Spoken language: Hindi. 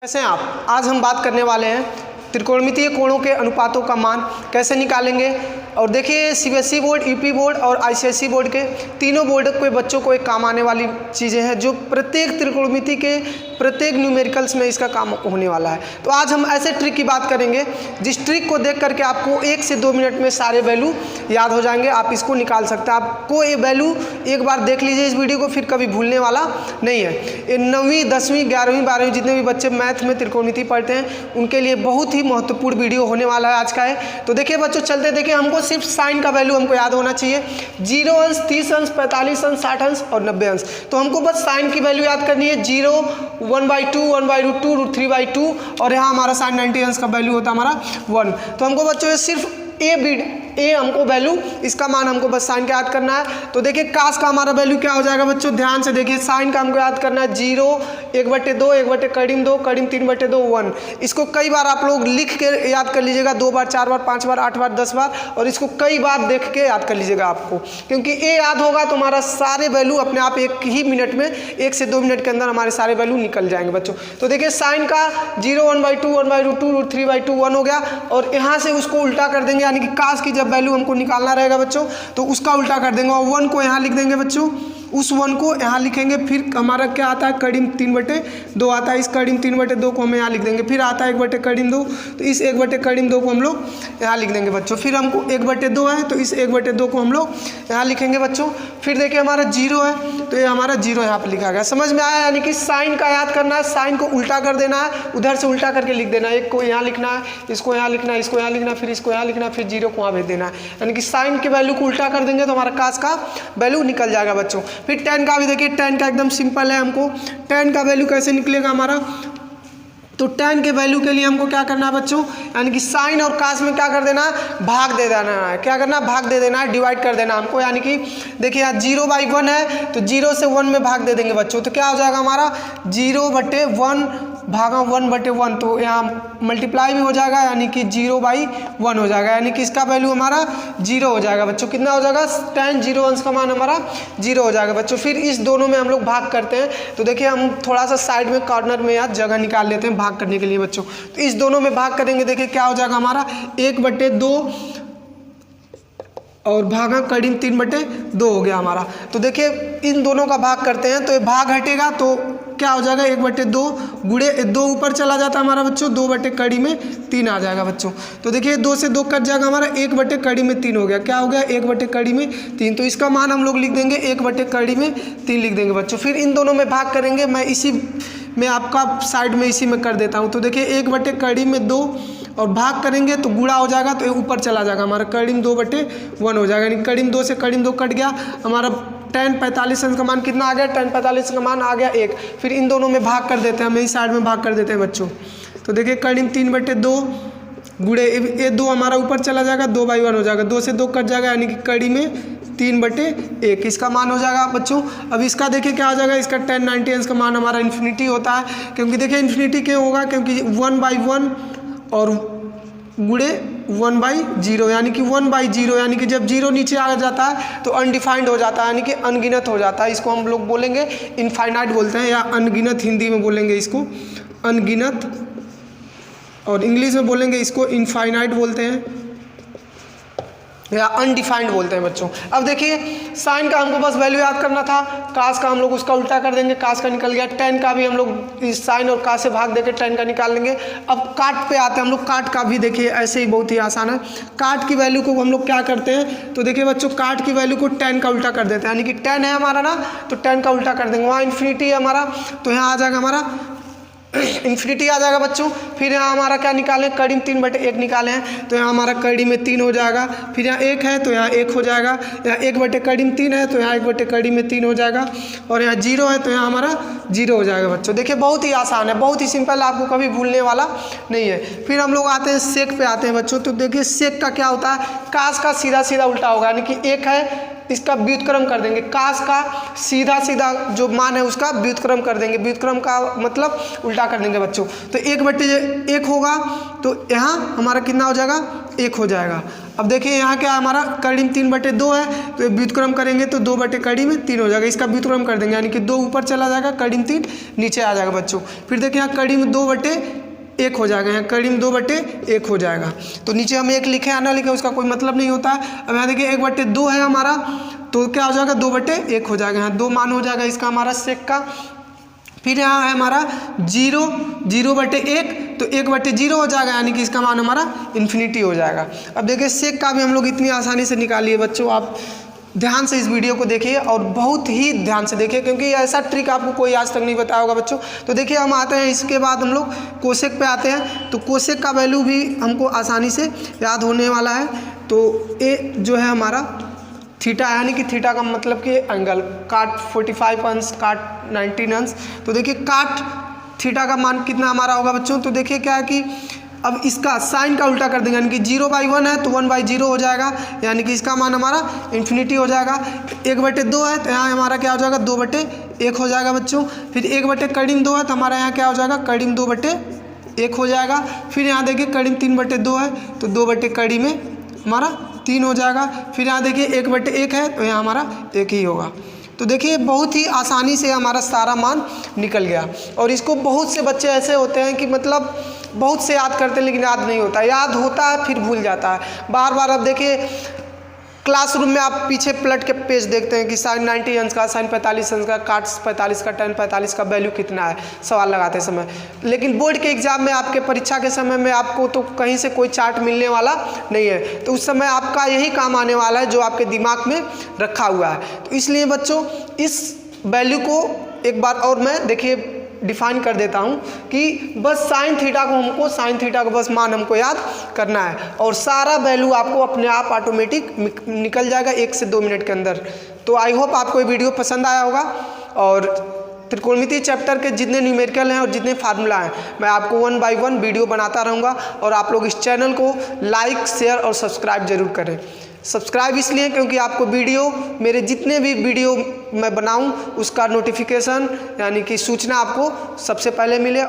कैसे हैं आप? आज हम बात करने वाले हैं त्रिकोणमितीय कोणों के अनुपातों का मान कैसे निकालेंगे। और देखिए सीबीएसई बोर्ड, यूपी बोर्ड और आईसीएसई बोर्ड के तीनों बोर्ड के बच्चों को एक काम आने वाली चीज़ें हैं जो प्रत्येक त्रिकोणमिति के प्रत्येक न्यूमेरिकल्स में इसका काम होने वाला है। तो आज हम ऐसे ट्रिक की बात करेंगे जिस ट्रिक को देख करके आपको 1 से 2 मिनट में सारे वैल्यू याद हो जाएंगे, आप इसको निकाल सकते हैं। आपको ये वैल्यू एक बार देख लीजिए इस वीडियो को, फिर कभी भूलने वाला नहीं है। ये 9वीं 10वीं 11वीं 12वीं जितने भी बच्चे मैथ में त्रिकोणमिति पढ़ते हैं उनके लिए बहुत ही महत्वपूर्ण वीडियो होने वाला है आज का है। तो देखिए बच्चों चलते देखिए, हमको सिर्फ साइन का वैल्यू हमको याद होना चाहिए। 0 अंश, 30 अंश, 45 अंश, 60 अंश और 90 अंश। तो हमको बस साइन की वैल्यू याद करनी है 0, 1/2, 1/√2, √3/2 और यहाँ हमारा साइन 90 अंश का वैल्यू होता है हमारा 1। तो हमको बच्चों ये सिर्फ ए हमको वैल्यू, इसका मान हमको बस साइन का याद करना है। तो देखिए कास का हमारा वैल्यू क्या हो जाएगा बच्चों, ध्यान से देखिए। साइन का हमको याद करना है 0, 1/2, 1/2, करीम 3/2, 1। इसको कई बार आप लोग लिख के याद कर लीजिएगा, 2 बार, 4 बार, 5 बार, 8 बार, 10 बार, और इसको कई बार देख के याद कर लीजिएगा आपको, क्योंकि ए याद होगा तो हमारा सारे वैल्यू अपने आप एक ही मिनट में 1 से 2 मिनट के अंदर हमारे सारे वैल्यू निकल जाएंगे बच्चों। तो देखिए साइन का 0, 1/2, 1/√2, √3/2, 1 हो गया, और यहाँ से उसको उल्टा कर देंगे, यानी कि कास की जब वैल्यू हमको निकालना रहेगा बच्चों तो उसका उल्टा कर देंगे और 1 को यहाँ लिख देंगे बच्चों, उस 1 को यहाँ लिखेंगे। फिर हमारा क्या आता है, करीम 3/2 आता है, इस करीम 3/2 को हम यहाँ लिख देंगे। फिर आता है 1/2, तो इस 1/2 को हम लोग यहाँ लिख देंगे बच्चों। फिर हमको 1/2 है तो इस 1/2 को हम लोग यहाँ लिखेंगे बच्चों। फिर देखिए हमारा 0 है तो ये हमारा 0 यहाँ पर लिखा गया। समझ में आया? यानी कि साइन का याद करना है, साइन को उल्टा कर देना है, उधर से उल्टा करके लिख देना है। एक को यहाँ लिखना है, इसको यहाँ लिखना है, इसको यहाँ लिखना है, फिर इसको यहाँ लिखना है, फिर 0 को वहाँ भेज देना है। यानी कि साइन की वैल्यू को उल्टा कर देंगे तो हमारा कास का वैल्यू निकल जाएगा बच्चों। फिर tan का भी देखिए, tan का एकदम सिंपल है। हमको tan का वैल्यू कैसे निकलेगा हमारा, तो tan के वैल्यू के लिए हमको क्या करना है बच्चों, यानी कि साइन और कास में क्या कर देना है, भाग दे देना है। क्या करना है, भाग दे देना है, डिवाइड कर देना हमको। यानी कि देखिए यहाँ 0/1 है तो 0 से 1 में भाग दे देंगे बच्चों। तो क्या हो जाएगा हमारा 0/1 भागा 1/1, तो यहाँ मल्टीप्लाई भी हो जाएगा, यानी कि 0/1 हो जाएगा। यानी कि इसका वैल्यू हमारा 0 हो जाएगा बच्चों। कितना हो जाएगा, tan 0 अंश का मान हमारा 0 हो जाएगा बच्चों। फिर इस दोनों में हम लोग भाग करते हैं, तो देखिए हम थोड़ा सा साइड में कॉर्नर में यहाँ जगह निकाल लेते हैं भाग करने के लिए बच्चों। तो इस दोनों में भाग करेंगे, देखिए क्या हो जाएगा हमारा 1/2 और भागा करीम 3/2 हो गया हमारा। तो देखिए इन दोनों का भाग करते हैं तो ये भाग हटेगा तो क्या हो जाएगा, 1/2 गुणे 2 ऊपर चला जाता है हमारा बच्चों, 2/3 आ जाएगा बच्चों। तो देखिए 2 से 2 कट जाएगा हमारा, 1/3 हो गया। क्या हो गया, 1/3। तो इसका मान हम लोग लिख देंगे 1/3 लिख देंगे बच्चों। फिर इन दोनों में भाग करेंगे, मैं इसी में आपका साइड में इसी में कर देता हूँ। तो देखिए 1/2 और भाग करेंगे तो गुणा हो जाएगा तो ये ऊपर चला जाएगा हमारा, करीम 2/1 हो जाएगा। यानी करीम 2 से करीम 2 कट गया, हमारा tan 45 अंश का मान कितना आ गया, tan 45 का मान आ गया 1। फिर इन दोनों में भाग कर देते हैं, हम इस साइड में भाग कर देते हैं बच्चों। तो देखिए करीम 3/2 गुणे ये 2 हमारा ऊपर चला जाएगा, 2/1 हो जाएगा, 2 से 2 कट जाएगा, यानी कि कड़ी में 3/1 इसका मान हो जाएगा बच्चों। अब इसका देखिए क्या हो जाएगा, इसका tan 90 अंश का मान हमारा इन्फिनिटी होता है। क्योंकि देखिए इन्फिनिटी क्यों होगा, क्योंकि 1/1 और गुणे 1/0, यानी कि 1/0, यानी कि जब 0 नीचे आ जाता है तो अनडिफाइंड हो जाता है, यानी कि अनगिनत हो जाता है। इसको हम लोग बोलेंगे इनफाइनाइट बोलते हैं, या अनगिनत हिंदी में बोलेंगे इसको अनगिनत, और इंग्लिश में बोलेंगे इसको इनफाइनाइट बोलते हैं या अनडिफाइंड बोलते हैं बच्चों। अब देखिए साइन का हमको बस वैल्यू याद करना था, कास का हम लोग उसका उल्टा कर देंगे, कास का निकल गया। tan का भी हम लोग इस साइन और कास से भाग देके tan का निकाल लेंगे। अब काट पे आते हैं हम लोग, काट का भी देखिए ऐसे ही बहुत ही आसान है। काट की वैल्यू को हम लोग क्या करते हैं, तो देखिए बच्चों काट की वैल्यू को tan का उल्टा कर देते हैं, यानी कि tan है हमारा ना, तो tan का उल्टा कर देंगे। वहाँ इन्फिनिटी है हमारा, तो यहाँ आ जाएगा हमारा इन्फिनिटी आ जाएगा बच्चों। फिर यहाँ हमारा क्या निकालें, करीम 3/1 निकाले हैं, तो यहाँ हमारा करीम में 3 हो जाएगा। फिर यहाँ 1 है तो यहाँ 1 हो जाएगा, यहाँ 1/3 है तो यहाँ 1/3 हो जाएगा, और यहाँ 0 है तो यहाँ हमारा 0 हो जाएगा बच्चों। देखिए बहुत ही आसान है, बहुत ही सिंपल, आपको कभी भूलने वाला नहीं है। फिर हम लोग आते हैं सेक पे आते हैं बच्चों। तो देखिए सेक का क्या होता है, कास का सीधा सीधा उल्टा होगा, यानी कि 1 है इसका व्युत्क्रम कर देंगे, कास का सीधा सीधा जो मान है उसका व्युत्क्रम कर देंगे। व्युत्क्रम का मतलब उल्टा कर देंगे बच्चों। तो 1/1 होगा तो यहाँ हमारा कितना हो जाएगा, 1 हो जाएगा। अब देखिए यहाँ क्या हमारा कड़ी 3/2 है, तो व्युत्क्रम करेंगे तो 2/3 हो जाएगा। इसका व्युत्क्रम कर देंगे यानी कि 2 ऊपर चला जाएगा, कड़ी 3 नीचे आ जाएगा बच्चों। फिर देखिए यहाँ कड़ी 2/1 हो जाएगा, यहाँ कड़ी 2/1 हो जाएगा। तो नीचे हम 1 लिखे या ना लिखे उसका कोई मतलब नहीं होता है। अब यहाँ देखिए 1/2 है हमारा, तो क्या हो जाएगा 2/1 हो जाएगा। यहाँ 2 मान हो जाएगा इसका हमारा सेक का। फिर यहाँ है हमारा 0/1, तो 1/0 हो जाएगा यानी कि इसका मान हमारा इन्फिनिटी हो जाएगा। अब देखिए सेक का भी हम लोग इतनी आसानी से निकालिए बच्चों। आप ध्यान से इस वीडियो को देखिए और बहुत ही ध्यान से देखिए, क्योंकि ऐसा ट्रिक आपको कोई आज तक नहीं बताया होगा बच्चों। तो देखिए हम आते हैं, इसके बाद हम लोग कोसेक पे आते हैं। तो कोसेक का वैल्यू भी हमको आसानी से याद होने वाला है। तो ए जो है हमारा थीटा, यानी कि थीटा का मतलब कि एंगल, काट 45 अंश, काट 19 अंश। तो देखिए काट थीटा का मान कितना हमारा होगा बच्चों। तो देखिए क्या है कि अब इसका साइन का उल्टा कर देंगे, यानी कि 0/1 है तो 1/0 हो जाएगा, यानी कि इसका मान हमारा इन्फिनिटी हो जाएगा। 1/2 है तो यहाँ हमारा क्या हो जाएगा, 2/1 हो जाएगा बच्चों। फिर 1/2 है तो हमारा यहाँ क्या हो जाएगा, 2/1 हो जाएगा। फिर यहाँ देखिए 3/2 है तो 2 में हमारा 3 हो जाएगा। फिर यहाँ देखिए 1/1 है तो यहाँ हमारा 1 ही होगा। तो देखिए बहुत ही आसानी से हमारा सारा मान निकल गया। और इसको बहुत से बच्चे ऐसे होते हैं कि मतलब बहुत से याद करते हैं लेकिन याद नहीं होता, याद होता है फिर भूल जाता है बार बार। अब देखिए क्लासरूम में आप पीछे पलट के पेज देखते हैं कि साइन 90 अंश का, साइन 45 अंश का, काट 45 का, tan 45 का वैल्यू कितना है सवाल लगाते समय। लेकिन बोर्ड के एग्जाम में, आपके परीक्षा के समय में आपको तो कहीं से कोई चार्ट मिलने वाला नहीं है। तो उस समय आपका यही काम आने वाला है जो आपके दिमाग में रखा हुआ है। तो इसलिए बच्चों इस वैल्यू को एक बार और मैं देखिए डिफाइन कर देता हूं कि बस साइन थीटा को बस मान हमको याद करना है और सारा वैल्यू आपको अपने आप ऑटोमेटिक निकल जाएगा 1 से 2 मिनट के अंदर। तो आई होप आपको ये वीडियो पसंद आया होगा। और त्रिकोणमिति चैप्टर के जितने न्यूमेरिकल हैं और जितने फार्मूला हैं मैं आपको 1 बाय 1 वीडियो बनाता रहूँगा। और आप लोग इस चैनल को लाइक, शेयर और सब्सक्राइब जरूर करें। सब्सक्राइब इसलिए क्योंकि आपको वीडियो, मेरे जितने भी वीडियो मैं बनाऊं उसका नोटिफिकेशन यानी कि सूचना आपको सबसे पहले मिले।